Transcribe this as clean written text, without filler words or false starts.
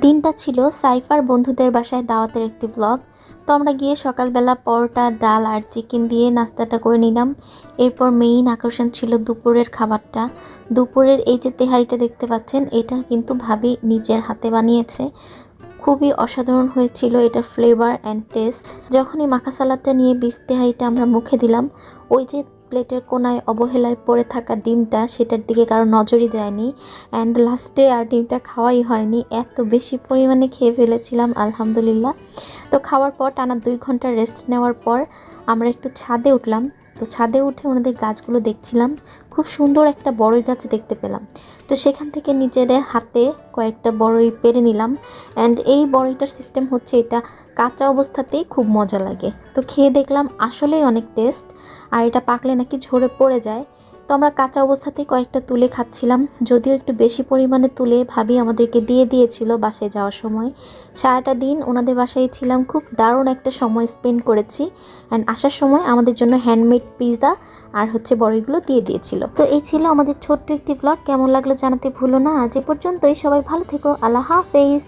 দিনটা ছিল সাইফার বন্ধুদের বাসায় দাওয়াতের একটি ব্লগ। তো আমরা গিয়ে সকালবেলা পরোটা, ডাল আর চিকেন দিয়ে নাস্তাটা করে নিলাম। এরপর মেইন আকর্ষণ ছিল দুপুরের খাবারটা। দুপুরের এই যে তেহারিটা দেখতে পাচ্ছেন, এটা কিন্তু ভাবি নিজের হাতে বানিয়েছে। খুবই অসাধারণ হয়েছিল এটার ফ্লেভার অ্যান্ড টেস্ট। যখনই মাখা সালাদটা নিয়ে বিফ তেহারিটা আমরা মুখে দিলাম, ওই যে প্লেটের কোনায় অবহেলায় পড়ে থাকা ডিমটা, সেটার দিকে কারো নজরই যায়নি। অ্যান্ড লাস্টে আর ডিমটা খাওয়াই হয়নি, এত বেশি পরিমাণে খেয়ে ফেলেছিলাম আলহামদুলিল্লাহ। তো খাওয়ার পর টানা 2 ঘন্টা রেস্ট নেওয়ার পর আমরা একটু ছাদে উঠলাম। তো ছাদে উঠে ওনাদের গাছগুলো দেখছিলাম। খুব সুন্দর একটা বড়ই গাছ দেখতে পেলাম। তো সেখান থেকে নিজেদের হাতে কয়েকটা বড়ই পেরে নিলাম। অ্যান্ড এই বড়ইটার সিস্টেম হচ্ছে, এটা কাঁচা অবস্থাতেই খুব মজা লাগে। তো খেয়ে দেখলাম আসলেই অনেক টেস্ট, আর এটা পাকলে নাকি ঝরে পড়ে যায়। তো আমরা কাঁচা অবস্থাতেই কয়েকটা তুলে খাচ্ছিলাম, যদিও একটু বেশি পরিমাণে তুলে ভাবি আমাদেরকে দিয়ে দিয়েছিল বাসায় যাওয়ার সময়। সারাটা দিন ওনাদের বাসায় ছিলাম, খুব দারুণ একটা সময় স্পেন্ড করেছি। অ্যান্ড আসার সময় আমাদের জন্য হ্যান্ডমেড পিৎজা আর হচ্ছে বড়িগুলো দিয়ে দিয়েছিল। তো এই ছিল আমাদের ছোট্ট একটি ব্লগ। কেমন লাগলো জানাতে ভুলো না। আজ এ পর্যন্তই, সবাই ভালো থেকো, আল্লাহ হাফেজ।